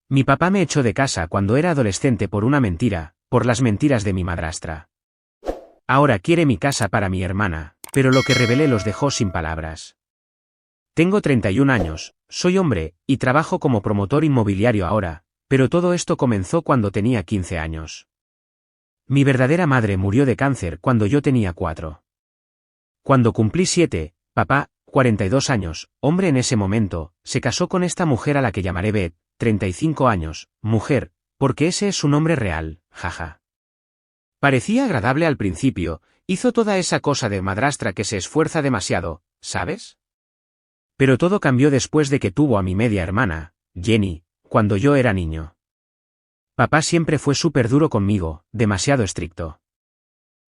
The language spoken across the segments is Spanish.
Mi papá me echó de casa cuando era adolescente por una mentira, por las mentiras de mi madrastra. Ahora quiere mi casa para mi hermana, pero lo que revelé los dejó sin palabras. Tengo 31 años, soy hombre, y trabajo como promotor inmobiliario ahora, pero todo esto comenzó cuando tenía 15 años. Mi verdadera madre murió de cáncer cuando yo tenía 4. Cuando cumplí 7, papá, 42 años, hombre en ese momento, se casó con esta mujer a la que llamaré Beth, 35 años, mujer, porque ese es su nombre real, jaja. Parecía agradable al principio, hizo toda esa cosa de madrastra que se esfuerza demasiado, ¿sabes? Pero todo cambió después de que tuvo a mi media hermana, Jenny, cuando yo era niño. Papá siempre fue súper duro conmigo, demasiado estricto.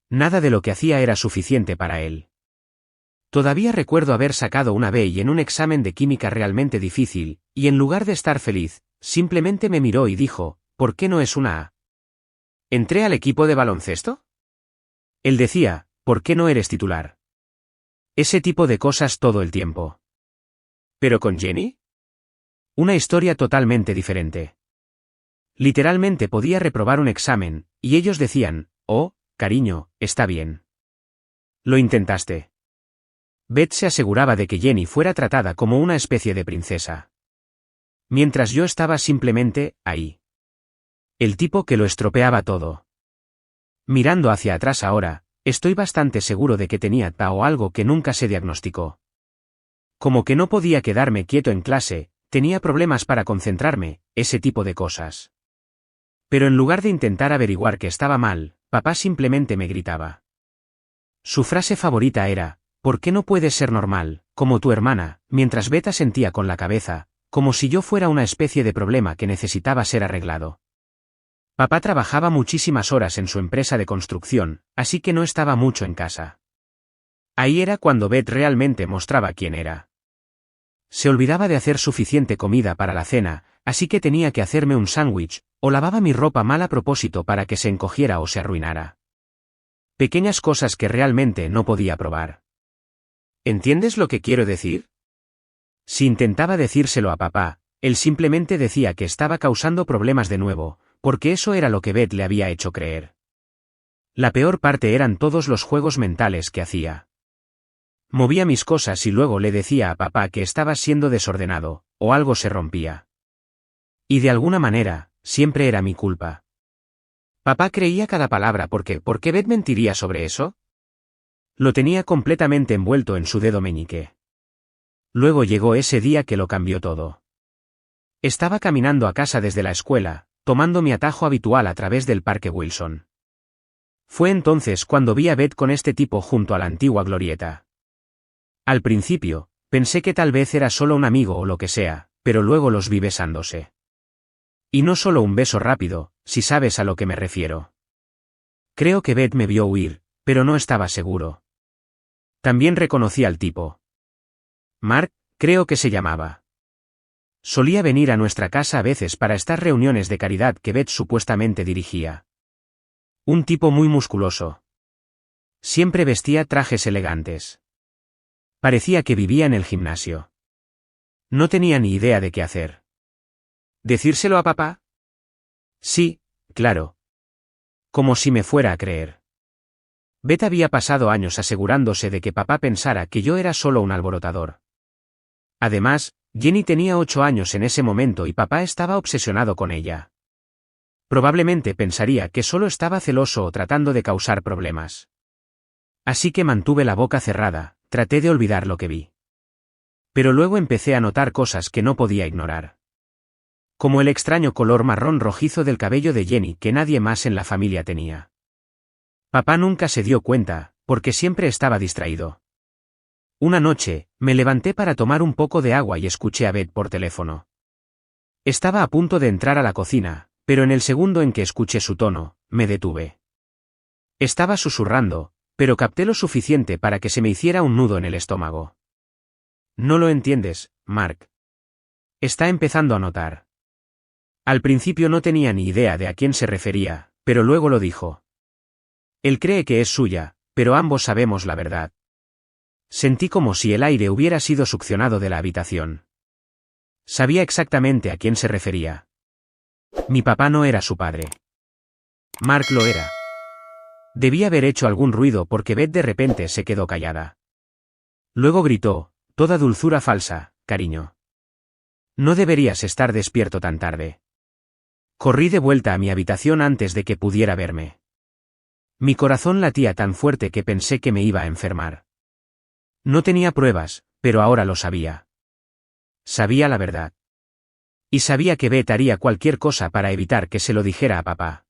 Nada de lo que hacía era suficiente para él. Todavía recuerdo haber sacado una B y en un examen de química realmente difícil, y en lugar de estar feliz, simplemente me miró y dijo, ¿por qué no es una A? ¿Entré al equipo de baloncesto? Él decía, ¿por qué no eres titular? Ese tipo de cosas todo el tiempo. ¿Pero con Jenny? Una historia totalmente diferente. Literalmente podía reprobar un examen, y ellos decían, oh, cariño, está bien. Lo intentaste. Beth se aseguraba de que Jenny fuera tratada como una especie de princesa. Mientras yo estaba simplemente, ahí. El tipo que lo estropeaba todo. Mirando hacia atrás ahora, estoy bastante seguro de que tenía TAA o algo que nunca se diagnosticó. Como que no podía quedarme quieto en clase, tenía problemas para concentrarme, ese tipo de cosas. Pero en lugar de intentar averiguar que estaba mal, papá simplemente me gritaba. Su frase favorita era, ¿por qué no puedes ser normal, como tu hermana? Mientras Beth asentía con la cabeza, como si yo fuera una especie de problema que necesitaba ser arreglado. Papá trabajaba muchísimas horas en su empresa de construcción, así que no estaba mucho en casa. Ahí era cuando Beth realmente mostraba quién era. Se olvidaba de hacer suficiente comida para la cena, así que tenía que hacerme un sándwich, o lavaba mi ropa mal a propósito para que se encogiera o se arruinara. Pequeñas cosas que realmente no podía probar. ¿Entiendes lo que quiero decir? Si intentaba decírselo a papá, él simplemente decía que estaba causando problemas de nuevo, porque eso era lo que Beth le había hecho creer. La peor parte eran todos los juegos mentales que hacía. Movía mis cosas y luego le decía a papá que estaba siendo desordenado, o algo se rompía. Y de alguna manera, siempre era mi culpa. Papá creía cada palabra porque, ¿por qué Beth mentiría sobre eso? Lo tenía completamente envuelto en su dedo meñique. Luego llegó ese día que lo cambió todo. Estaba caminando a casa desde la escuela, tomando mi atajo habitual a través del Parque Wilson. Fue entonces cuando vi a Beth con este tipo junto a la antigua glorieta. Al principio, pensé que tal vez era solo un amigo o lo que sea, pero luego los vi besándose. Y no solo un beso rápido, si sabes a lo que me refiero. Creo que Beth me vio huir, pero no estaba seguro. También reconocí al tipo. Mark, creo que se llamaba. Solía venir a nuestra casa a veces para estas reuniones de caridad que Beth supuestamente dirigía. Un tipo muy musculoso. Siempre vestía trajes elegantes. Parecía que vivía en el gimnasio. No tenía ni idea de qué hacer. ¿Decírselo a papá? Sí, claro. Como si me fuera a creer. Beth había pasado años asegurándose de que papá pensara que yo era solo un alborotador. Además, Jenny tenía 8 años en ese momento y papá estaba obsesionado con ella. Probablemente pensaría que solo estaba celoso o tratando de causar problemas. Así que mantuve la boca cerrada, traté de olvidar lo que vi. Pero luego empecé a notar cosas que no podía ignorar. Como el extraño color marrón rojizo del cabello de Jenny que nadie más en la familia tenía. Papá nunca se dio cuenta, porque siempre estaba distraído. Una noche, me levanté para tomar un poco de agua y escuché a Beth por teléfono. Estaba a punto de entrar a la cocina, pero en el segundo en que escuché su tono, me detuve. Estaba susurrando, pero capté lo suficiente para que se me hiciera un nudo en el estómago. No lo entiendes, Mark. Está empezando a notar. Al principio no tenía ni idea de a quién se refería, pero luego lo dijo. Él cree que es suya, pero ambos sabemos la verdad. Sentí como si el aire hubiera sido succionado de la habitación. Sabía exactamente a quién se refería. Mi papá no era su padre. Mark lo era. Debía haber hecho algún ruido porque Beth de repente se quedó callada. Luego gritó, toda dulzura falsa, cariño. No deberías estar despierto tan tarde. Corrí de vuelta a mi habitación antes de que pudiera verme. Mi corazón latía tan fuerte que pensé que me iba a enfermar. No tenía pruebas, pero ahora lo sabía. Sabía la verdad. Y sabía que Beth haría cualquier cosa para evitar que se lo dijera a papá.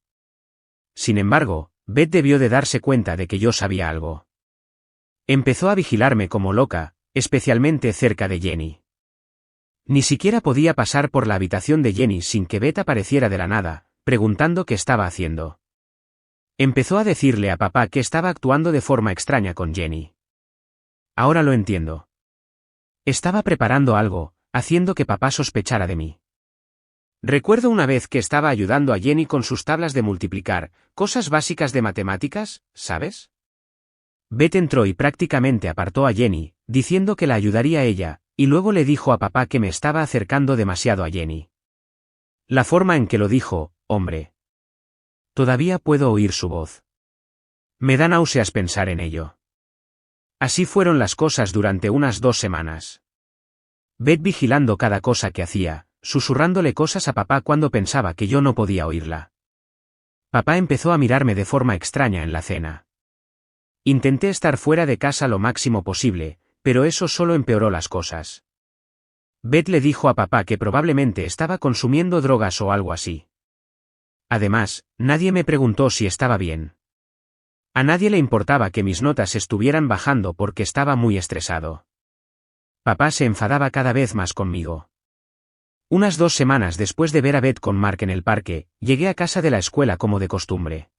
Sin embargo, Beth debió de darse cuenta de que yo sabía algo. Empezó a vigilarme como loca, especialmente cerca de Jenny. Ni siquiera podía pasar por la habitación de Jenny sin que Beth apareciera de la nada, preguntando qué estaba haciendo. Empezó a decirle a papá que estaba actuando de forma extraña con Jenny. Ahora lo entiendo. Estaba preparando algo, haciendo que papá sospechara de mí. Recuerdo una vez que estaba ayudando a Jenny con sus tablas de multiplicar, cosas básicas de matemáticas, ¿sabes? Beth entró y prácticamente apartó a Jenny, diciendo que la ayudaría a ella, y luego le dijo a papá que me estaba acercando demasiado a Jenny. La forma en que lo dijo, hombre. Todavía puedo oír su voz. Me da náuseas pensar en ello. Así fueron las cosas durante unas 2 semanas. Beth vigilando cada cosa que hacía, susurrándole cosas a papá cuando pensaba que yo no podía oírla. Papá empezó a mirarme de forma extraña en la cena. Intenté estar fuera de casa lo máximo posible, pero eso solo empeoró las cosas. Beth le dijo a papá que probablemente estaba consumiendo drogas o algo así. Además, nadie me preguntó si estaba bien. A nadie le importaba que mis notas estuvieran bajando porque estaba muy estresado. Papá se enfadaba cada vez más conmigo. Unas 2 semanas después de ver a Beth con Mark en el parque, llegué a casa de la escuela como de costumbre.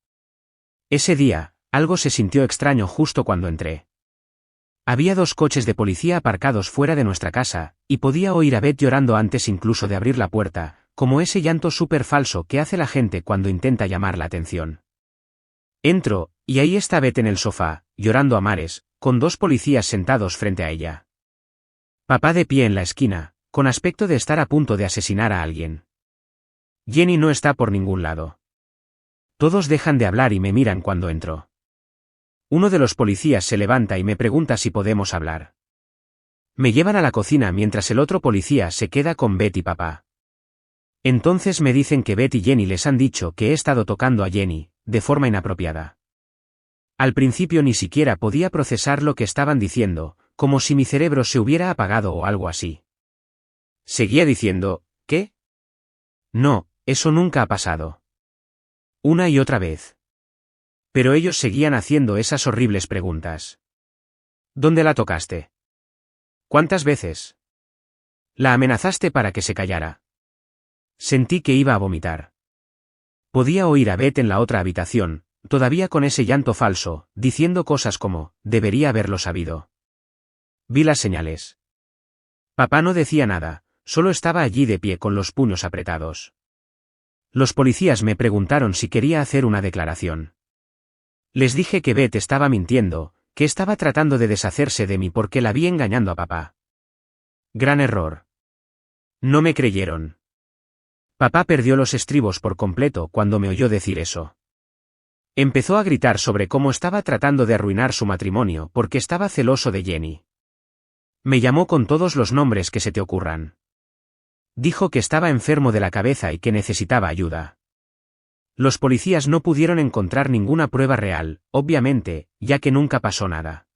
Ese día, algo se sintió extraño justo cuando entré. Había 2 coches de policía aparcados fuera de nuestra casa, y podía oír a Beth llorando antes incluso de abrir la puerta, como ese llanto súper falso que hace la gente cuando intenta llamar la atención. Entro, y ahí está Beth en el sofá, llorando a mares, con 2 policías sentados frente a ella. Papá de pie en la esquina, con aspecto de estar a punto de asesinar a alguien. Jenny no está por ningún lado. Todos dejan de hablar y me miran cuando entro. Uno de los policías se levanta y me pregunta si podemos hablar. Me llevan a la cocina mientras el otro policía se queda con Beth y papá. Entonces me dicen que Beth y Jenny les han dicho que he estado tocando a Jenny, de forma inapropiada. Al principio ni siquiera podía procesar lo que estaban diciendo, como si mi cerebro se hubiera apagado o algo así. Seguía diciendo, ¿qué? No, eso nunca ha pasado. Una y otra vez. Pero ellos seguían haciendo esas horribles preguntas. ¿Dónde la tocaste? ¿Cuántas veces? La amenazaste para que se callara. Sentí que iba a vomitar. Podía oír a Beth en la otra habitación, todavía con ese llanto falso, diciendo cosas como, debería haberlo sabido. Vi las señales. Papá no decía nada, solo estaba allí de pie con los puños apretados. Los policías me preguntaron si quería hacer una declaración. Les dije que Beth estaba mintiendo, que estaba tratando de deshacerse de mí porque la vi engañando a papá. Gran error. No me creyeron. Papá perdió los estribos por completo cuando me oyó decir eso. Empezó a gritar sobre cómo estaba tratando de arruinar su matrimonio porque estaba celoso de Jenny. Me llamó con todos los nombres que se te ocurran. Dijo que estaba enfermo de la cabeza y que necesitaba ayuda. Los policías no pudieron encontrar ninguna prueba real, obviamente, ya que nunca pasó nada.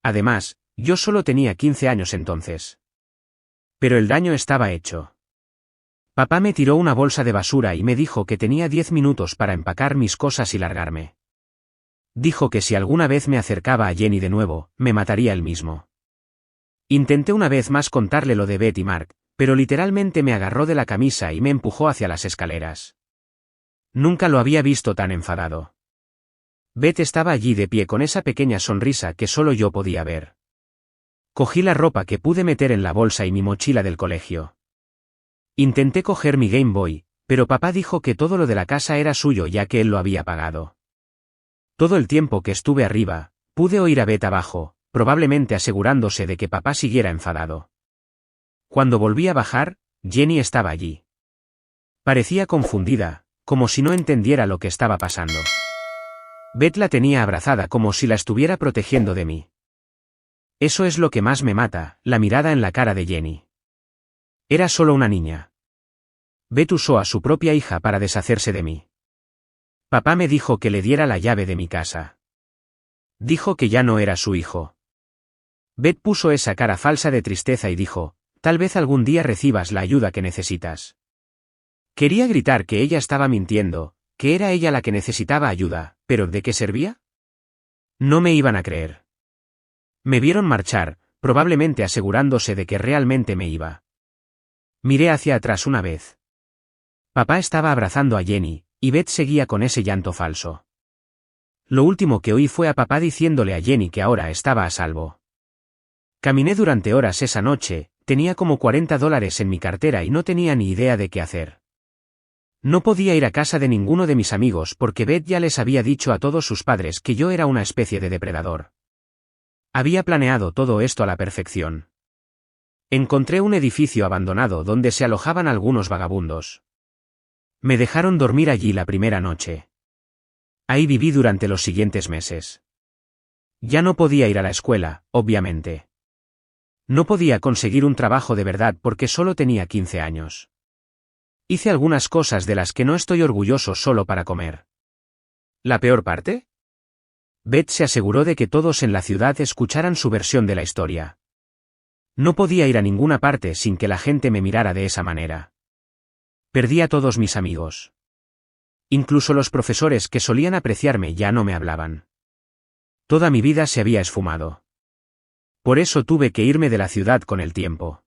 Además, yo solo tenía 15 años entonces. Pero el daño estaba hecho. Papá me tiró una bolsa de basura y me dijo que tenía 10 minutos para empacar mis cosas y largarme. Dijo que si alguna vez me acercaba a Jenny de nuevo, me mataría él mismo. Intenté una vez más contarle lo de Beth y Mark, pero literalmente me agarró de la camisa y me empujó hacia las escaleras. Nunca lo había visto tan enfadado. Beth estaba allí de pie con esa pequeña sonrisa que solo yo podía ver. Cogí la ropa que pude meter en la bolsa y mi mochila del colegio. Intenté coger mi Game Boy, pero papá dijo que todo lo de la casa era suyo ya que él lo había pagado. Todo el tiempo que estuve arriba, pude oír a Beth abajo, probablemente asegurándose de que papá siguiera enfadado. Cuando volví a bajar, Jenny estaba allí. Parecía confundida, como si no entendiera lo que estaba pasando. Beth la tenía abrazada como si la estuviera protegiendo de mí. Eso es lo que más me mata, la mirada en la cara de Jenny. Era solo una niña. Beth usó a su propia hija para deshacerse de mí. Papá me dijo que le diera la llave de mi casa. Dijo que ya no era su hijo. Beth puso esa cara falsa de tristeza y dijo, tal vez algún día recibas la ayuda que necesitas. Quería gritar que ella estaba mintiendo, que era ella la que necesitaba ayuda, pero ¿de qué servía? No me iban a creer. Me vieron marchar, probablemente asegurándose de que realmente me iba. Miré hacia atrás una vez. Papá estaba abrazando a Jenny, y Beth seguía con ese llanto falso. Lo último que oí fue a papá diciéndole a Jenny que ahora estaba a salvo. Caminé durante horas esa noche, tenía como $40 en mi cartera y no tenía ni idea de qué hacer. No podía ir a casa de ninguno de mis amigos porque Beth ya les había dicho a todos sus padres que yo era una especie de depredador. Había planeado todo esto a la perfección. Encontré un edificio abandonado donde se alojaban algunos vagabundos. Me dejaron dormir allí la primera noche. Ahí viví durante los siguientes meses. Ya no podía ir a la escuela, obviamente. No podía conseguir un trabajo de verdad porque solo tenía 15 años. Hice algunas cosas de las que no estoy orgulloso solo para comer. ¿La peor parte? Beth se aseguró de que todos en la ciudad escucharan su versión de la historia. No podía ir a ninguna parte sin que la gente me mirara de esa manera. Perdí a todos mis amigos. Incluso los profesores que solían apreciarme ya no me hablaban. Toda mi vida se había esfumado. Por eso tuve que irme de la ciudad con el tiempo.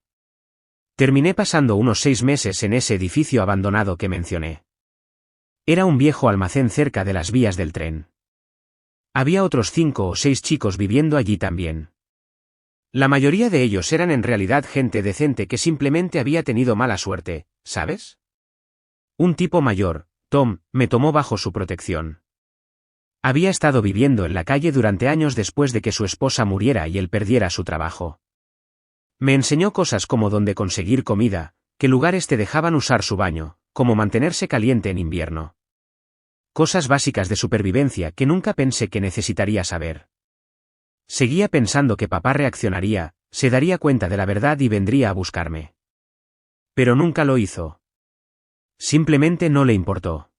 Terminé pasando unos 6 meses en ese edificio abandonado que mencioné. Era un viejo almacén cerca de las vías del tren. Había otros 5 o 6 chicos viviendo allí también. La mayoría de ellos eran en realidad gente decente que simplemente había tenido mala suerte, ¿sabes? Un tipo mayor, Tom, me tomó bajo su protección. Había estado viviendo en la calle durante años después de que su esposa muriera y él perdiera su trabajo. Me enseñó cosas como dónde conseguir comida, qué lugares te dejaban usar su baño, cómo mantenerse caliente en invierno. Cosas básicas de supervivencia que nunca pensé que necesitaría saber. Seguía pensando que papá reaccionaría, se daría cuenta de la verdad y vendría a buscarme. Pero nunca lo hizo. Simplemente no le importó.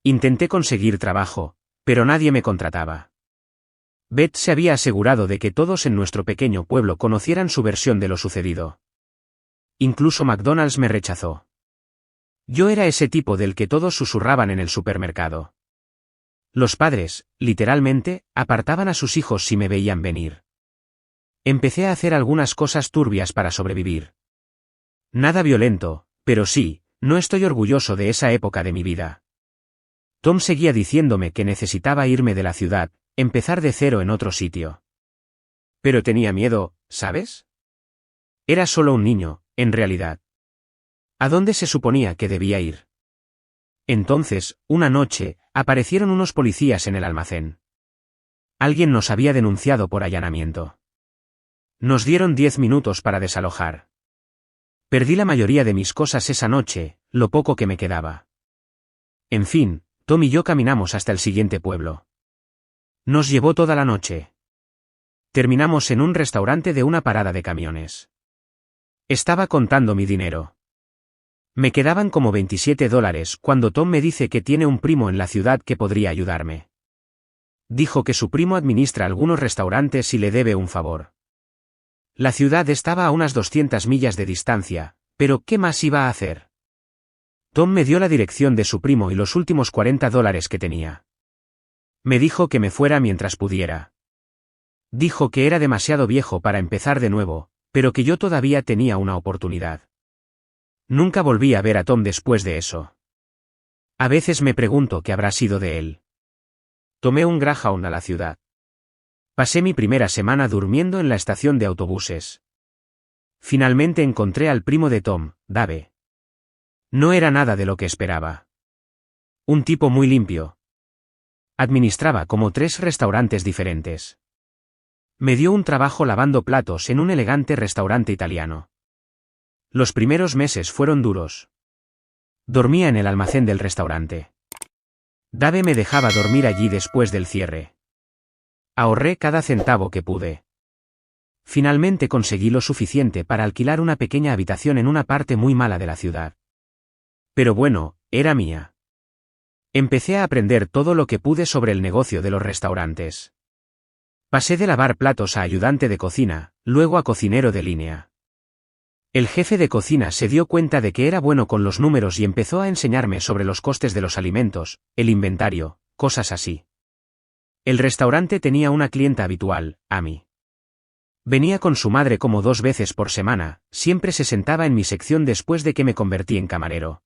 Intenté conseguir trabajo, pero nadie me contrataba. Beth se había asegurado de que todos en nuestro pequeño pueblo conocieran su versión de lo sucedido. Incluso McDonald's me rechazó. Yo era ese tipo del que todos susurraban en el supermercado. Los padres, literalmente, apartaban a sus hijos si me veían venir. Empecé a hacer algunas cosas turbias para sobrevivir. Nada violento, pero sí, no estoy orgulloso de esa época de mi vida. Tom seguía diciéndome que necesitaba irme de la ciudad, empezar de cero en otro sitio. Pero tenía miedo, ¿sabes? Era solo un niño, en realidad. ¿A dónde se suponía que debía ir? Entonces, una noche, aparecieron unos policías en el almacén. Alguien nos había denunciado por allanamiento. Nos dieron 10 minutos para desalojar. Perdí la mayoría de mis cosas esa noche, lo poco que me quedaba. En fin, Tom y yo caminamos hasta el siguiente pueblo. Nos llevó toda la noche. Terminamos en un restaurante de una parada de camiones. Estaba contando mi dinero. Me quedaban como $27 cuando Tom me dice que tiene un primo en la ciudad que podría ayudarme. Dijo que su primo administra algunos restaurantes y le debe un favor. La ciudad estaba a unas 200 millas de distancia, pero ¿qué más iba a hacer? Tom me dio la dirección de su primo y los últimos $40 que tenía. Me dijo que me fuera mientras pudiera. Dijo que era demasiado viejo para empezar de nuevo, pero que yo todavía tenía una oportunidad. Nunca volví a ver a Tom después de eso. A veces me pregunto qué habrá sido de él. Tomé un Greyhound a la ciudad. Pasé mi primera semana durmiendo en la estación de autobuses. Finalmente encontré al primo de Tom, Dave. No era nada de lo que esperaba. Un tipo muy limpio. Administraba como 3 restaurantes diferentes. Me dio un trabajo lavando platos en un elegante restaurante italiano. Los primeros meses fueron duros. Dormía en el almacén del restaurante. Dave me dejaba dormir allí después del cierre. Ahorré cada centavo que pude. Finalmente conseguí lo suficiente para alquilar una pequeña habitación en una parte muy mala de la ciudad. Pero bueno, era mía. Empecé a aprender todo lo que pude sobre el negocio de los restaurantes. Pasé de lavar platos a ayudante de cocina, luego a cocinero de línea. El jefe de cocina se dio cuenta de que era bueno con los números y empezó a enseñarme sobre los costes de los alimentos, el inventario, cosas así. El restaurante tenía una clienta habitual, Amy. Venía con su madre como 2 veces por semana, siempre se sentaba en mi sección después de que me convertí en camarero.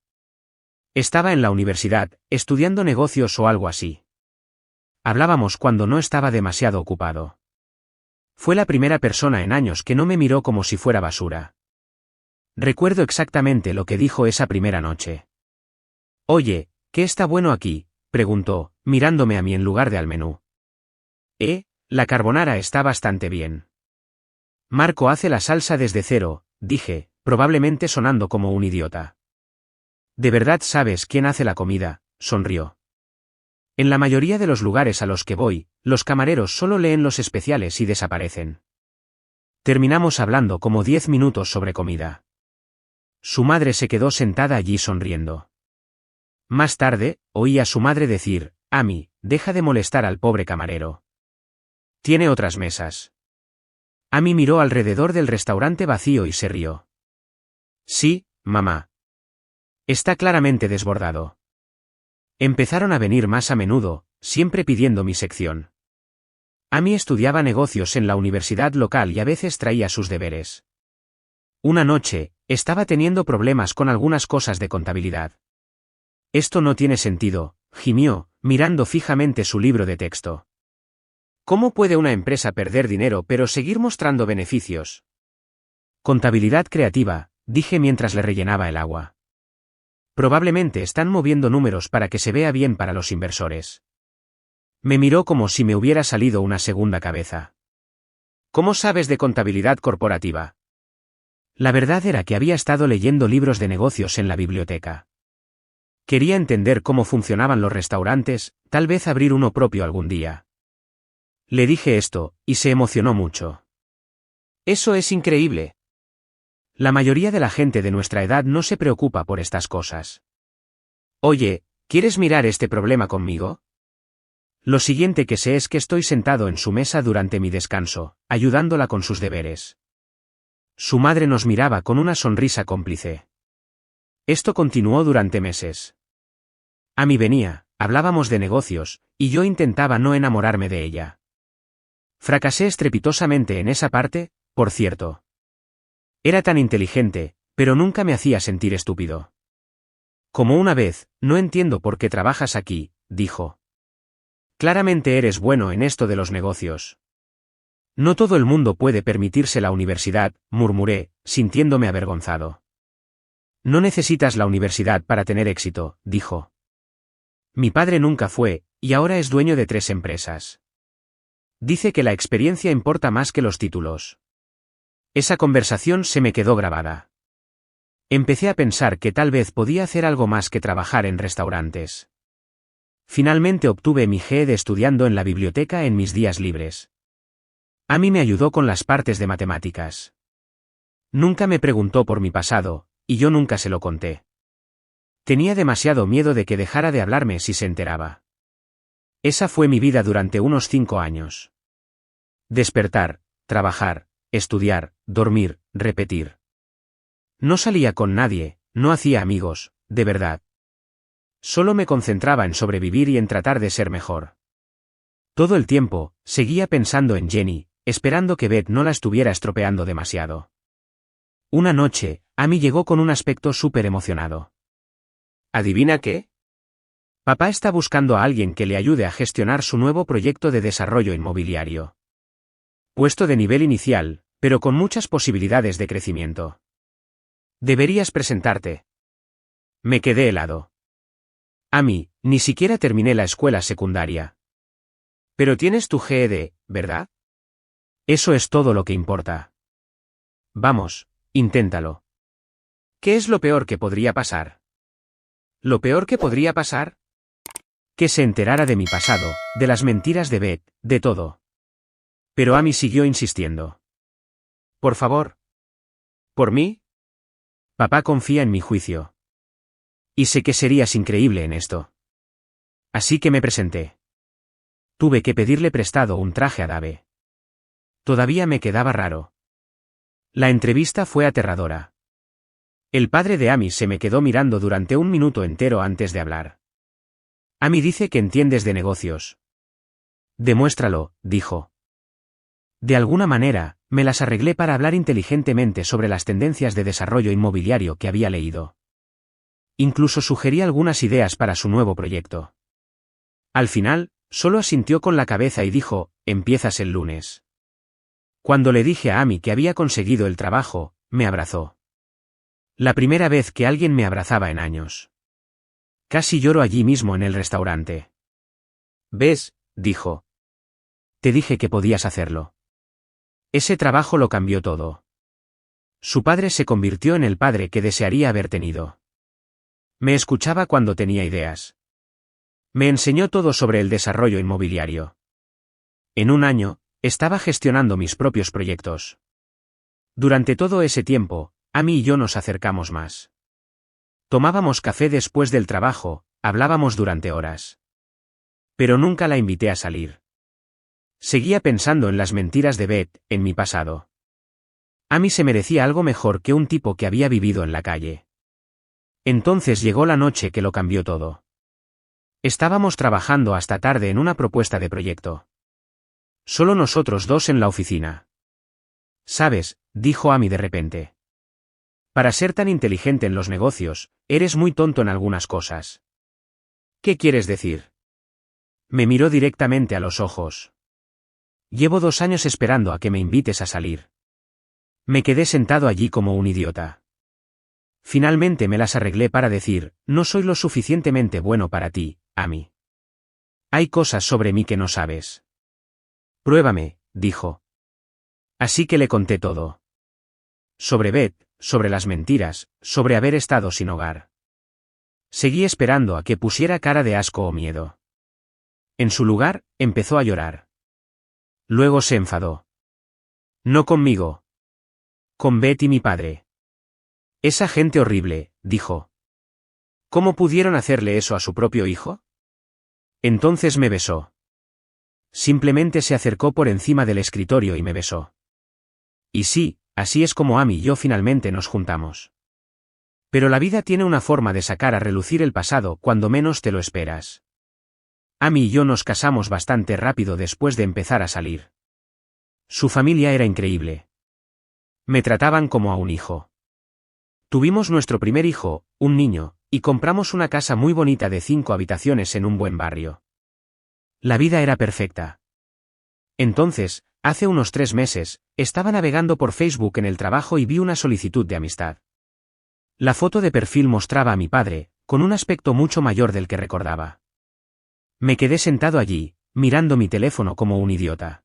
Estaba en la universidad, estudiando negocios o algo así. Hablábamos cuando no estaba demasiado ocupado. Fue la primera persona en años que no me miró como si fuera basura. Recuerdo exactamente lo que dijo esa primera noche. Oye, ¿qué está bueno aquí?, preguntó, mirándome a mí en lugar de al menú. La carbonara está bastante bien. Marco hace la salsa desde cero, dije, probablemente sonando como un idiota. ¿De verdad sabes quién hace la comida?, sonrió. En la mayoría de los lugares a los que voy, los camareros solo leen los especiales y desaparecen. Terminamos hablando como 10 minutos sobre comida. Su madre se quedó sentada allí sonriendo. Más tarde, oí a su madre decir, Amy, deja de molestar al pobre camarero. Tiene otras mesas. Amy miró alrededor del restaurante vacío y se rió. Sí, mamá. Está claramente desbordado. Empezaron a venir más a menudo, siempre pidiendo mi sección. Amy estudiaba negocios en la universidad local y a veces traía sus deberes. Una noche, estaba teniendo problemas con algunas cosas de contabilidad. Esto no tiene sentido, gimió, mirando fijamente su libro de texto. ¿Cómo puede una empresa perder dinero pero seguir mostrando beneficios? Contabilidad creativa, dije mientras le rellenaba el agua. Probablemente están moviendo números para que se vea bien para los inversores. Me miró como si me hubiera salido una segunda cabeza. ¿Cómo sabes de contabilidad corporativa? La verdad era que había estado leyendo libros de negocios en la biblioteca. Quería entender cómo funcionaban los restaurantes, tal vez abrir uno propio algún día. Le dije esto, y se emocionó mucho. Eso es increíble. La mayoría de la gente de nuestra edad no se preocupa por estas cosas. Oye, ¿quieres mirar este problema conmigo? Lo siguiente que sé es que estoy sentado en su mesa durante mi descanso, ayudándola con sus deberes. Su madre nos miraba con una sonrisa cómplice. Esto continuó durante meses. Amy venía, hablábamos de negocios, y yo intentaba no enamorarme de ella. Fracasé estrepitosamente en esa parte, por cierto. Era tan inteligente, pero nunca me hacía sentir estúpido. Como una vez, no entiendo por qué trabajas aquí, dijo. Claramente eres bueno en esto de los negocios. No todo el mundo puede permitirse la universidad, murmuré, sintiéndome avergonzado. No necesitas la universidad para tener éxito, dijo. Mi padre nunca fue, y ahora es dueño de 3 empresas. Dice que la experiencia importa más que los títulos. Esa conversación se me quedó grabada. Empecé a pensar que tal vez podía hacer algo más que trabajar en restaurantes. Finalmente obtuve mi GED estudiando en la biblioteca en mis días libres. Amy me ayudó con las partes de matemáticas. Nunca me preguntó por mi pasado, y yo nunca se lo conté. Tenía demasiado miedo de que dejara de hablarme si se enteraba. Esa fue mi vida durante unos 5 años. Despertar, trabajar, estudiar, dormir, repetir. No salía con nadie, no hacía amigos, de verdad. Solo me concentraba en sobrevivir y en tratar de ser mejor. Todo el tiempo, seguía pensando en Jenny, esperando que Beth no la estuviera estropeando demasiado. Una noche, Amy llegó con un aspecto súper emocionado. ¿Adivina qué? Papá está buscando a alguien que le ayude a gestionar su nuevo proyecto de desarrollo inmobiliario. Puesto de nivel inicial, pero con muchas posibilidades de crecimiento. Deberías presentarte. Me quedé helado. Amy, ni siquiera terminé la escuela secundaria. Pero tienes tu GED, ¿verdad? Eso es todo lo que importa. Vamos, inténtalo. ¿Qué es lo peor que podría pasar? ¿Lo peor que podría pasar? Que se enterara de mi pasado, de las mentiras de Beth, de todo. Pero Amy siguió insistiendo. Por favor. ¿Por mí? Papá confía en mi juicio. Y sé que serías increíble en esto. Así que me presenté. Tuve que pedirle prestado un traje a Dave. Todavía me quedaba raro. La entrevista fue aterradora. El padre de Amy se me quedó mirando durante un minuto entero antes de hablar. Amy dice que entiendes de negocios. Demuéstralo, dijo. De alguna manera, me las arreglé para hablar inteligentemente sobre las tendencias de desarrollo inmobiliario que había leído. Incluso sugerí algunas ideas para su nuevo proyecto. Al final, solo asintió con la cabeza y dijo, empiezas el lunes. Cuando le dije a Amy que había conseguido el trabajo, me abrazó. La primera vez que alguien me abrazaba en años. Casi lloro allí mismo en el restaurante. ¿Ves?, dijo. Te dije que podías hacerlo. Ese trabajo lo cambió todo. Su padre se convirtió en el padre que desearía haber tenido. Me escuchaba cuando tenía ideas. Me enseñó todo sobre el desarrollo inmobiliario. En un año, estaba gestionando mis propios proyectos. Durante todo ese tiempo, Amy y yo nos acercamos más. Tomábamos café después del trabajo, hablábamos durante horas. Pero nunca la invité a salir. Seguía pensando en las mentiras de Beth, en mi pasado. Amy se merecía algo mejor que un tipo que había vivido en la calle. Entonces llegó la noche que lo cambió todo. Estábamos trabajando hasta tarde en una propuesta de proyecto. Solo nosotros dos en la oficina. ¿Sabes?, dijo Amy de repente. Para ser tan inteligente en los negocios, eres muy tonto en algunas cosas. ¿Qué quieres decir? Me miró directamente a los ojos. Llevo 2 años esperando a que me invites a salir. Me quedé sentado allí como un idiota. Finalmente me las arreglé para decir, no soy lo suficientemente bueno para ti, Amy. Hay cosas sobre mí que no sabes. Pruébame, dijo. Así que le conté todo. Sobre Beth, sobre las mentiras, sobre haber estado sin hogar. Seguí esperando a que pusiera cara de asco o miedo. En su lugar, empezó a llorar. Luego se enfadó. No conmigo. Con Beth y mi padre. Esa gente horrible, dijo. ¿Cómo pudieron hacerle eso a su propio hijo? Entonces me besó. Simplemente se acercó por encima del escritorio y me besó. Y sí, así es como Amy y yo finalmente nos juntamos. Pero la vida tiene una forma de sacar a relucir el pasado cuando menos te lo esperas. Amy y yo nos casamos bastante rápido después de empezar a salir. Su familia era increíble. Me trataban como a un hijo. Tuvimos nuestro primer hijo, un niño, y compramos una casa muy bonita de 5 habitaciones en un buen barrio. La vida era perfecta. Entonces, hace unos 3 meses, estaba navegando por Facebook en el trabajo y vi una solicitud de amistad. La foto de perfil mostraba a mi padre, con un aspecto mucho mayor del que recordaba. Me quedé sentado allí, mirando mi teléfono como un idiota.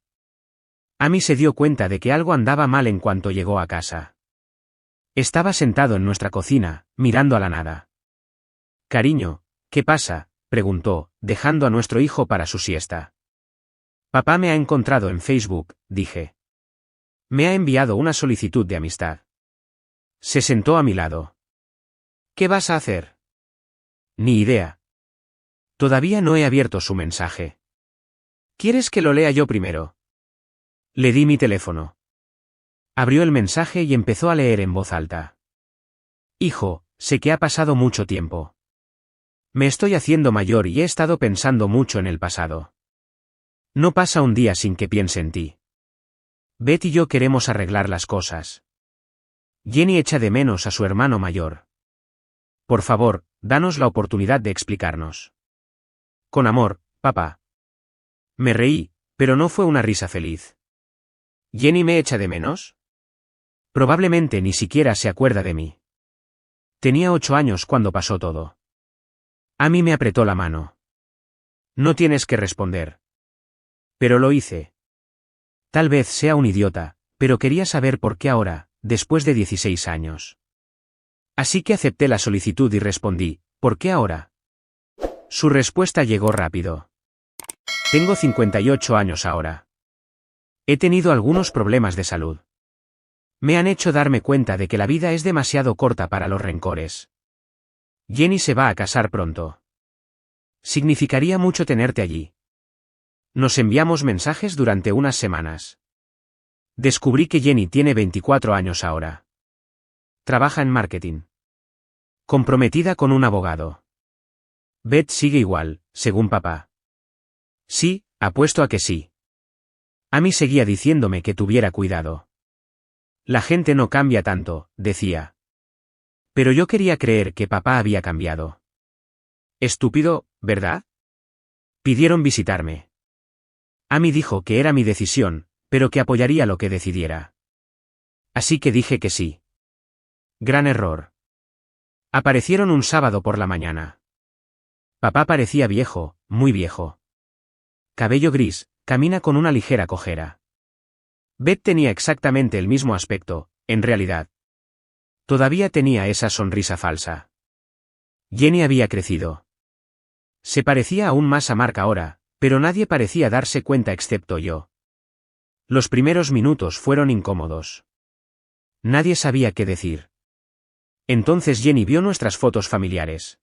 Amy se dio cuenta de que algo andaba mal en cuanto llegó a casa. Estaba sentado en nuestra cocina, mirando a la nada. Cariño, ¿qué pasa?, preguntó, dejando a nuestro hijo para su siesta. Papá me ha encontrado en Facebook, dije. Me ha enviado una solicitud de amistad. Se sentó a mi lado. ¿Qué vas a hacer? Ni idea. Todavía no he abierto su mensaje. ¿Quieres que lo lea yo primero? Le di mi teléfono. Abrió el mensaje y empezó a leer en voz alta. Hijo, sé que ha pasado mucho tiempo. Me estoy haciendo mayor y he estado pensando mucho en el pasado. No pasa un día sin que piense en ti. Beth y yo queremos arreglar las cosas. Jenny echa de menos a su hermano mayor. Por favor, danos la oportunidad de explicarnos. Con amor, papá. Me reí, pero no fue una risa feliz. ¿Jenny me echa de menos? Probablemente ni siquiera se acuerda de mí. Tenía 8 años cuando pasó todo. Amy me apretó la mano. No tienes que responder. Pero lo hice. Tal vez sea un idiota, pero quería saber por qué ahora, después de 16 años. Así que acepté la solicitud y respondí, ¿Por qué ahora? Su respuesta llegó rápido. Tengo 58 años ahora. He tenido algunos problemas de salud. Me han hecho darme cuenta de que la vida es demasiado corta para los rencores. Jenny se va a casar pronto. Significaría mucho tenerte allí. Nos enviamos mensajes durante unas semanas. Descubrí que Jenny tiene 24 años ahora. Trabaja en marketing. Comprometida con un abogado. Beth sigue igual, según papá. Sí, apuesto a que sí. Amy seguía diciéndome que tuviera cuidado. La gente no cambia tanto, decía. Pero yo quería creer que papá había cambiado. Estúpido, ¿verdad? Pidieron visitarme. Amy dijo que era mi decisión, pero que apoyaría lo que decidiera. Así que dije que sí. Gran error. Aparecieron un sábado por la mañana. Papá parecía viejo, muy viejo. Cabello gris, camina con una ligera cojera. Beth tenía exactamente el mismo aspecto, en realidad. Todavía tenía esa sonrisa falsa. Jenny había crecido. Se parecía aún más a Mark ahora, pero nadie parecía darse cuenta excepto yo. Los primeros minutos fueron incómodos. Nadie sabía qué decir. Entonces Jenny vio nuestras fotos familiares.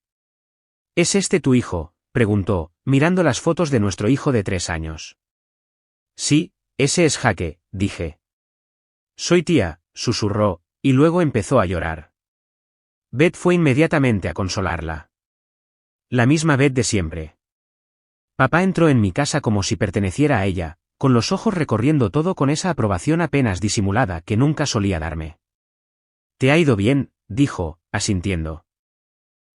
¿Es este tu hijo?, preguntó, mirando las fotos de nuestro hijo de 3 años. Sí, ese es Jake, dije. Soy tía, susurró, y luego empezó a llorar. Beth fue inmediatamente a consolarla. La misma Beth de siempre. Papá entró en mi casa como si perteneciera a ella, con los ojos recorriendo todo con esa aprobación apenas disimulada que nunca solía darme. «Te ha ido bien», dijo, asintiendo.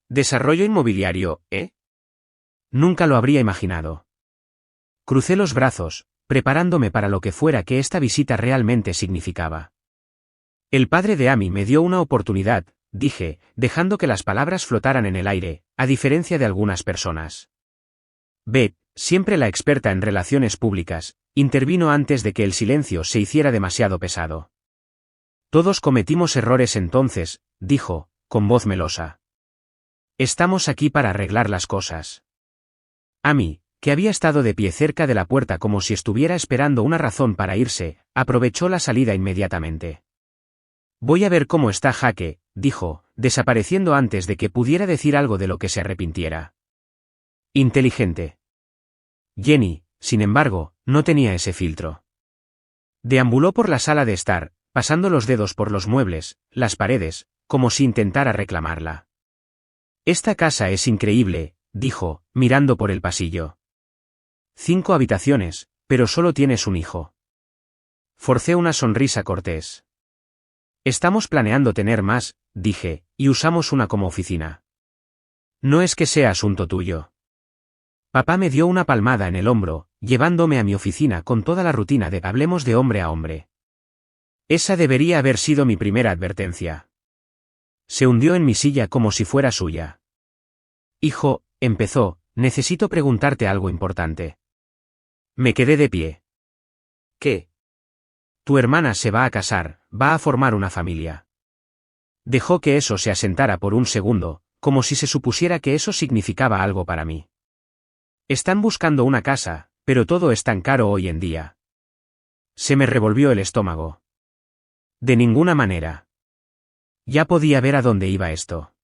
«Desarrollo inmobiliario, ¿eh?» Nunca lo habría imaginado. Crucé los brazos, preparándome para lo que fuera que esta visita realmente significaba. El padre de Amy me dio una oportunidad, dije, dejando que las palabras flotaran en el aire, a diferencia de algunas personas. Beth, siempre la experta en relaciones públicas, intervino antes de que el silencio se hiciera demasiado pesado. Todos cometimos errores entonces, dijo, con voz melosa. Estamos aquí para arreglar las cosas. Amy, que había estado de pie cerca de la puerta como si estuviera esperando una razón para irse, aprovechó la salida inmediatamente. Voy a ver cómo está Jake, dijo, desapareciendo antes de que pudiera decir algo de lo que se arrepintiera. Inteligente. Jenny, sin embargo, no tenía ese filtro. Deambuló por la sala de estar, pasando los dedos por los muebles, las paredes, como si intentara reclamarla. Esta casa es increíble, dijo, mirando por el pasillo. 5 habitaciones, pero solo tienes un hijo. Forcé una sonrisa cortés. Estamos planeando tener más, dije, y usamos una como oficina. No es que sea asunto tuyo. Papá me dio una palmada en el hombro, llevándome a mi oficina con toda la rutina de hablemos de hombre a hombre. Esa debería haber sido mi primera advertencia. Se hundió en mi silla como si fuera suya. Hijo, empezó, necesito preguntarte algo importante. Me quedé de pie. ¿Qué? Tu hermana se va a casar, va a formar una familia. Dejó que eso se asentara por un segundo, como si se supusiera que eso significaba algo para mí. Están buscando una casa, pero todo es tan caro hoy en día. Se me revolvió el estómago. De ninguna manera. Ya podía ver a dónde iba esto.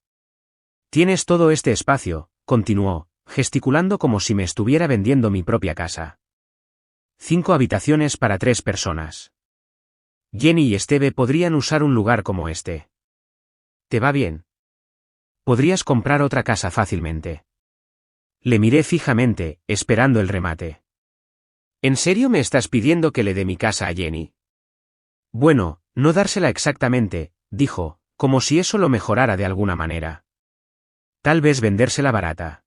Tienes todo este espacio, continuó, gesticulando como si me estuviera vendiendo mi propia casa. 5 habitaciones para 3 personas. Jenny y Steve podrían usar un lugar como este. ¿Te va bien? Podrías comprar otra casa fácilmente. Le miré fijamente, esperando el remate. ¿En serio me estás pidiendo que le dé mi casa a Jenny? Bueno, no dársela exactamente, dijo, como si eso lo mejorara de alguna manera. Tal vez vendérsela barata.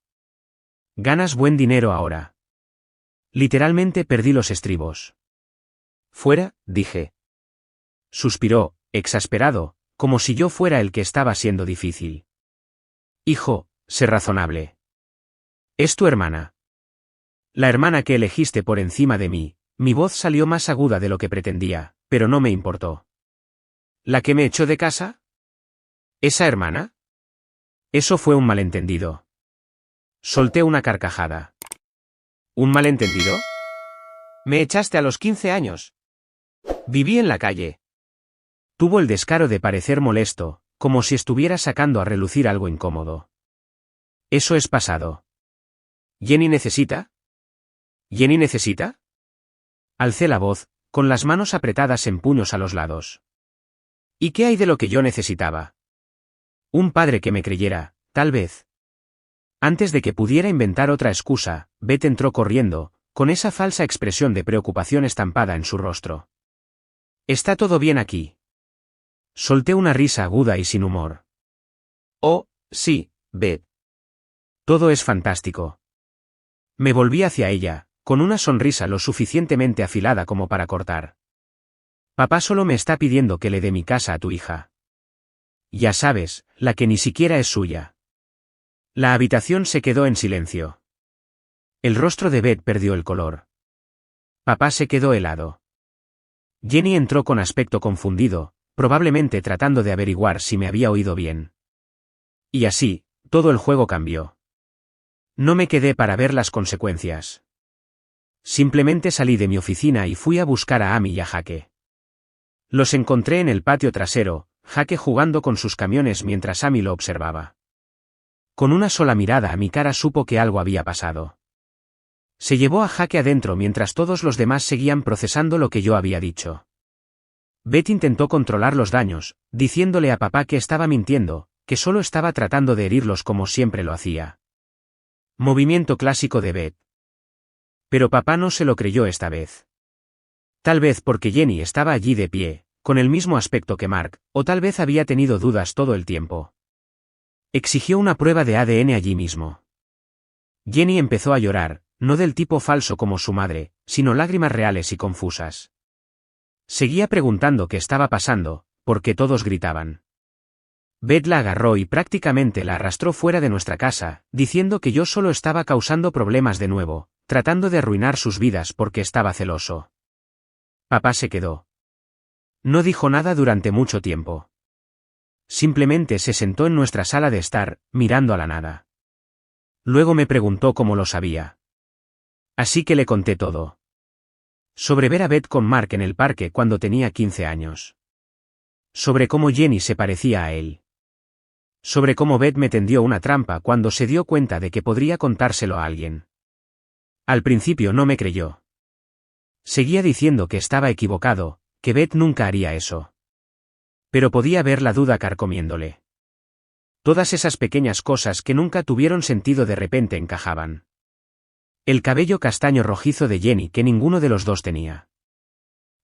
Ganas buen dinero ahora. Literalmente perdí los estribos. Fuera, dije. Suspiró, exasperado, como si yo fuera el que estaba siendo difícil. Hijo, sé razonable. Es tu hermana. La hermana que elegiste por encima de mí. Mi voz salió más aguda de lo que pretendía, pero no me importó. ¿La que me echó de casa? ¿Esa hermana? Eso fue un malentendido. Solté una carcajada. ¿Un malentendido? Me echaste a los 15 años. Viví en la calle. Tuvo el descaro de parecer molesto, como si estuviera sacando a relucir algo incómodo. Eso es pasado. ¿Jenny necesita? ¿Jenny necesita? Alcé la voz, con las manos apretadas en puños a los lados. ¿Y qué hay de lo que yo necesitaba? Un padre que me creyera, tal vez. Antes de que pudiera inventar otra excusa, Beth entró corriendo, con esa falsa expresión de preocupación estampada en su rostro. ¿Está todo bien aquí? Solté una risa aguda y sin humor. Oh, sí, Beth. Todo es fantástico. Me volví hacia ella, con una sonrisa lo suficientemente afilada como para cortar. Papá solo me está pidiendo que le dé mi casa a tu hija. Ya sabes, la que ni siquiera es suya. La habitación se quedó en silencio. El rostro de Beth perdió el color. Papá se quedó helado. Jenny entró con aspecto confundido, probablemente tratando de averiguar si me había oído bien. Y así, todo el juego cambió. No me quedé para ver las consecuencias. Simplemente salí de mi oficina y fui a buscar a Amy y a Jake. Los encontré en el patio trasero, Jake jugando con sus camiones mientras Amy lo observaba. Con una sola mirada a mi cara supo que algo había pasado. Se llevó a Jake adentro mientras todos los demás seguían procesando lo que yo había dicho. Beth intentó controlar los daños, diciéndole a papá que estaba mintiendo, que solo estaba tratando de herirlos como siempre lo hacía. Movimiento clásico de Beth. Pero papá no se lo creyó esta vez. Tal vez porque Jenny estaba allí de pie, con el mismo aspecto que Mark, o tal vez había tenido dudas todo el tiempo. Exigió una prueba de ADN allí mismo. Jenny empezó a llorar, no del tipo falso como su madre, sino lágrimas reales y confusas. Seguía preguntando qué estaba pasando, porque todos gritaban. Beth la agarró y prácticamente la arrastró fuera de nuestra casa, diciendo que yo solo estaba causando problemas de nuevo, tratando de arruinar sus vidas porque estaba celoso. Papá se quedó. No dijo nada durante mucho tiempo. Simplemente se sentó en nuestra sala de estar, mirando a la nada. Luego me preguntó cómo lo sabía. Así que le conté todo. Sobre ver a Beth con Mark en el parque cuando tenía 15 años. Sobre cómo Jenny se parecía a él. Sobre cómo Beth me tendió una trampa cuando se dio cuenta de que podría contárselo a alguien. Al principio no me creyó. Seguía diciendo que estaba equivocado, que Beth nunca haría eso. Pero podía ver la duda carcomiéndole. Todas esas pequeñas cosas que nunca tuvieron sentido de repente encajaban. El cabello castaño rojizo de Jenny que ninguno de los dos tenía.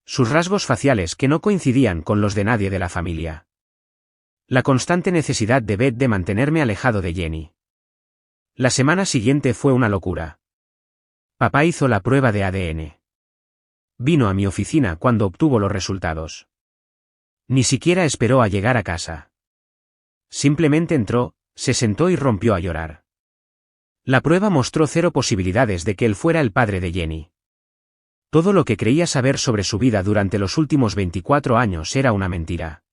Sus rasgos faciales que no coincidían con los de nadie de la familia. La constante necesidad de Beth de mantenerme alejado de Jenny. La semana siguiente fue una locura. Papá hizo la prueba de ADN. Vino a mi oficina cuando obtuvo los resultados. Ni siquiera esperó a llegar a casa. Simplemente entró, se sentó y rompió a llorar. La prueba mostró 0 posibilidades de que él fuera el padre de Jenny. Todo lo que creía saber sobre su vida durante los últimos 24 años era una mentira.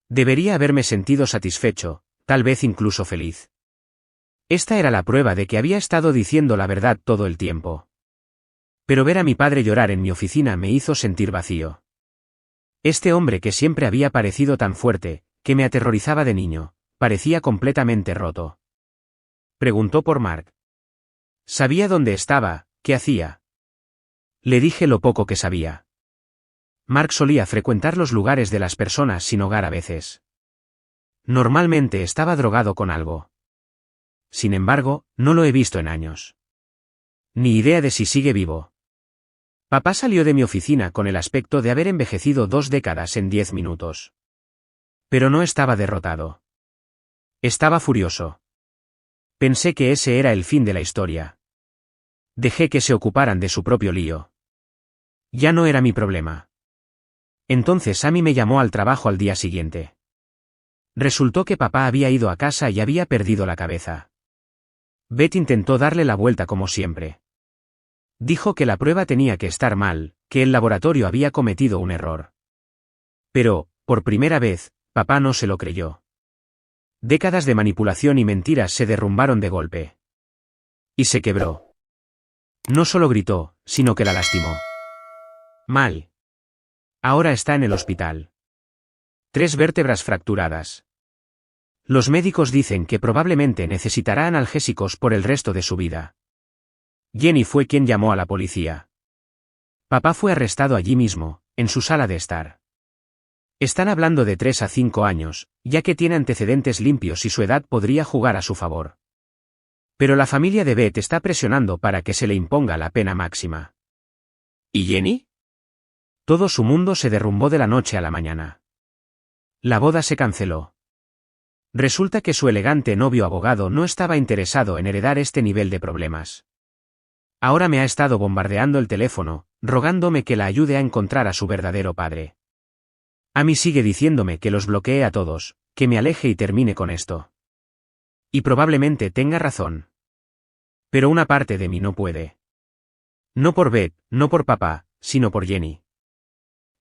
Debería haberme sentido satisfecho, tal vez incluso feliz. Esta era la prueba de que había estado diciendo la verdad todo el tiempo. Pero ver a mi padre llorar en mi oficina me hizo sentir vacío. Este hombre que siempre había parecido tan fuerte, que me aterrorizaba de niño, parecía completamente roto. Preguntó por Mark. Sabía dónde estaba, qué hacía. Le dije lo poco que sabía. Mark solía frecuentar los lugares de las personas sin hogar a veces. Normalmente estaba drogado con algo. Sin embargo, no lo he visto en años. Ni idea de si sigue vivo. Papá salió de mi oficina con el aspecto de haber envejecido 2 décadas en 10 minutos. Pero no estaba derrotado. Estaba furioso. Pensé que ese era el fin de la historia. Dejé que se ocuparan de su propio lío. Ya no era mi problema. Entonces Amy me llamó al trabajo al día siguiente. Resultó que papá había ido a casa y había perdido la cabeza. Beth intentó darle la vuelta como siempre. Dijo que la prueba tenía que estar mal, que el laboratorio había cometido un error. Pero, por primera vez, papá no se lo creyó. Décadas de manipulación y mentiras se derrumbaron de golpe. Y se quebró. No solo gritó, sino que la lastimó. Mal. Ahora está en el hospital. 3 vértebras fracturadas. Los médicos dicen que probablemente necesitará analgésicos por el resto de su vida. Jenny fue quien llamó a la policía. Papá fue arrestado allí mismo, en su sala de estar. Están hablando de 3 a 5 años, ya que tiene antecedentes limpios y su edad podría jugar a su favor. Pero la familia de Beth está presionando para que se le imponga la pena máxima. ¿Y Jenny? Todo su mundo se derrumbó de la noche a la mañana. La boda se canceló. Resulta que su elegante novio abogado no estaba interesado en heredar este nivel de problemas. Ahora me ha estado bombardeando el teléfono, rogándome que la ayude a encontrar a su verdadero padre. Amy sigue diciéndome que los bloquee a todos, que me aleje y termine con esto. Y probablemente tenga razón. Pero una parte de mí no puede. No por Beth, no por papá, sino por Jenny.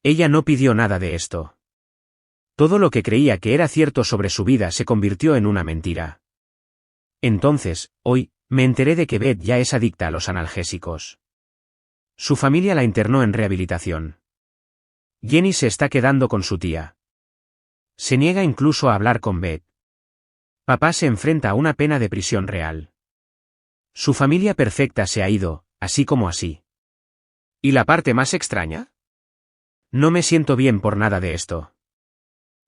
Ella no pidió nada de esto. Todo lo que creía que era cierto sobre su vida se convirtió en una mentira. Entonces, hoy, me enteré de que Beth ya es adicta a los analgésicos. Su familia la internó en rehabilitación. Jenny se está quedando con su tía. Se niega incluso a hablar con Beth. Papá se enfrenta a una pena de prisión real. Su familia perfecta se ha ido, así como así. ¿Y la parte más extraña? No me siento bien por nada de esto.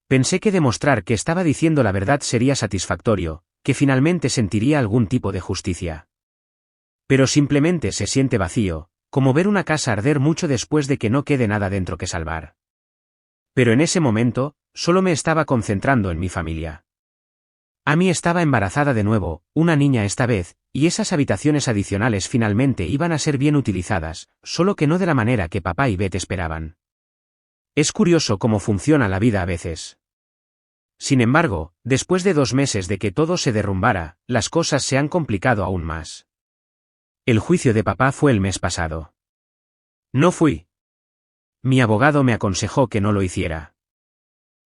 Pensé que demostrar que estaba diciendo la verdad sería satisfactorio, que finalmente sentiría algún tipo de justicia. Pero simplemente se siente vacío, como ver una casa arder mucho después de que no quede nada dentro que salvar. Pero en ese momento, solo me estaba concentrando en mi familia. Amy estaba embarazada de nuevo, una niña esta vez, y esas habitaciones adicionales finalmente iban a ser bien utilizadas, solo que no de la manera que papá y Beth esperaban. Es curioso cómo funciona la vida a veces. Sin embargo, después de 2 meses de que todo se derrumbara, las cosas se han complicado aún más. El juicio de papá fue el mes pasado. No fui. Mi abogado me aconsejó que no lo hiciera.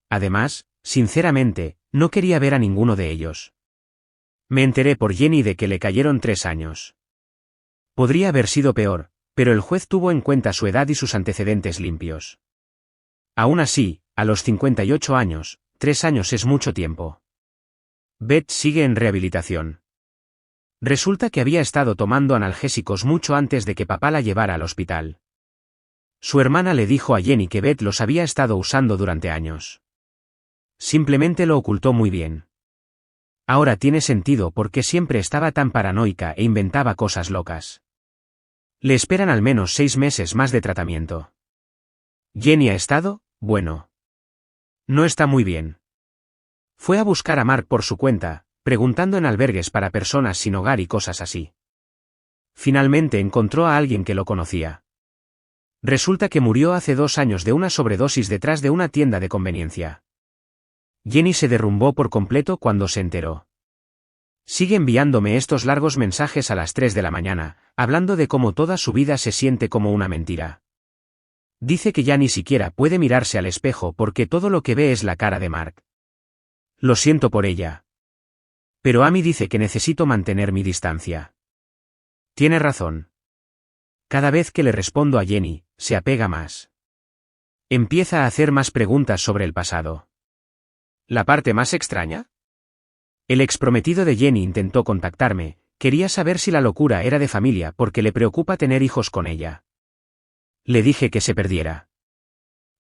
Además, sinceramente, no quería ver a ninguno de ellos. Me enteré por Jenny de que le cayeron 3 años. Podría haber sido peor, pero el juez tuvo en cuenta su edad y sus antecedentes limpios. Aún así, a los 58 años, 3 años es mucho tiempo. Beth sigue en rehabilitación. Resulta que había estado tomando analgésicos mucho antes de que papá la llevara al hospital. Su hermana le dijo a Jenny que Beth los había estado usando durante años. Simplemente lo ocultó muy bien. Ahora tiene sentido porque siempre estaba tan paranoica e inventaba cosas locas. Le esperan al menos 6 meses más de tratamiento. Jenny ha estado, bueno. No está muy bien. Fue a buscar a Mark por su cuenta, preguntando en albergues para personas sin hogar y cosas así. Finalmente encontró a alguien que lo conocía. Resulta que murió hace 2 años de una sobredosis detrás de una tienda de conveniencia. Jenny se derrumbó por completo cuando se enteró. Sigue enviándome estos largos mensajes a las 3 de la mañana, hablando de cómo toda su vida se siente como una mentira. Dice que ya ni siquiera puede mirarse al espejo porque todo lo que ve es la cara de Mark. Lo siento por ella. Pero Amy dice que necesito mantener mi distancia. Tiene razón. Cada vez que le respondo a Jenny, se apega más. Empieza a hacer más preguntas sobre el pasado. ¿La parte más extraña? El exprometido de Jenny intentó contactarme, quería saber si la locura era de familia porque le preocupa tener hijos con ella. Le dije que se perdiera.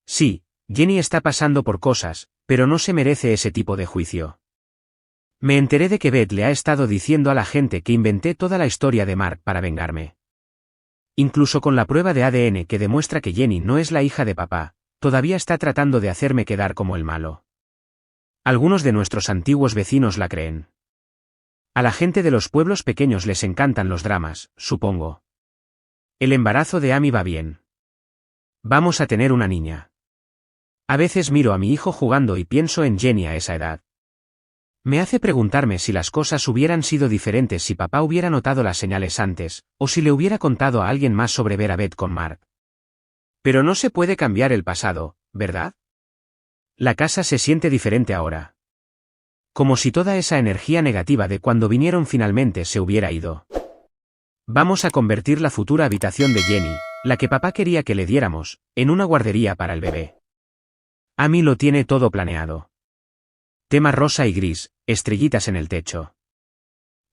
Sí, Jenny está pasando por cosas, pero no se merece ese tipo de juicio. Me enteré de que Beth le ha estado diciendo a la gente que inventé toda la historia de Mark para vengarme. Incluso con la prueba de ADN que demuestra que Jenny no es la hija de papá, todavía está tratando de hacerme quedar como el malo. Algunos de nuestros antiguos vecinos la creen. A la gente de los pueblos pequeños les encantan los dramas, supongo. El embarazo de Amy va bien. Vamos a tener una niña. A veces miro a mi hijo jugando y pienso en Jenny a esa edad. Me hace preguntarme si las cosas hubieran sido diferentes si papá hubiera notado las señales antes, o si le hubiera contado a alguien más sobre ver a Beth con Mark. Pero no se puede cambiar el pasado, ¿verdad? La casa se siente diferente ahora. Como si toda esa energía negativa de cuando vinieron finalmente se hubiera ido. Vamos a convertir la futura habitación de Jenny, la que papá quería que le diéramos, en una guardería para el bebé. Amy lo tiene todo planeado. Tema rosa y gris, estrellitas en el techo.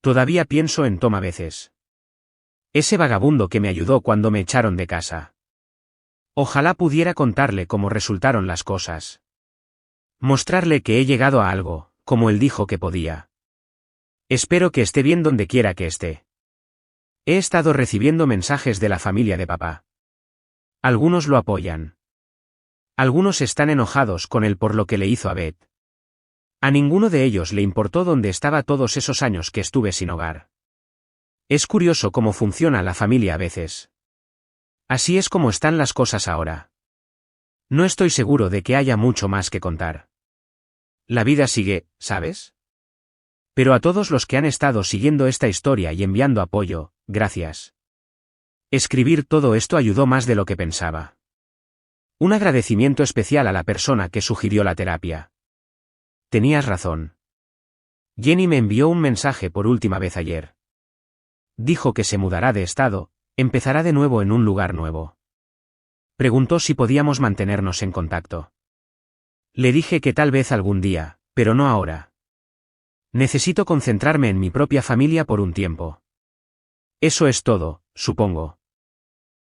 Todavía pienso en Tom a veces. Ese vagabundo que me ayudó cuando me echaron de casa. Ojalá pudiera contarle cómo resultaron las cosas. Mostrarle que he llegado a algo, como él dijo que podía. Espero que esté bien donde quiera que esté. He estado recibiendo mensajes de la familia de papá. Algunos lo apoyan. Algunos están enojados con él por lo que le hizo a Beth. A ninguno de ellos le importó dónde estaba todos esos años que estuve sin hogar. Es curioso cómo funciona la familia a veces. Así es como están las cosas ahora. No estoy seguro de que haya mucho más que contar. La vida sigue, ¿sabes? Pero a todos los que han estado siguiendo esta historia y enviando apoyo, gracias. Escribir todo esto ayudó más de lo que pensaba. Un agradecimiento especial a la persona que sugirió la terapia. Tenías razón. Jenny me envió un mensaje por última vez ayer. Dijo que se mudará de estado, empezará de nuevo en un lugar nuevo. Preguntó si podíamos mantenernos en contacto. Le dije que tal vez algún día, pero no ahora. Necesito concentrarme en mi propia familia por un tiempo. Eso es todo, supongo.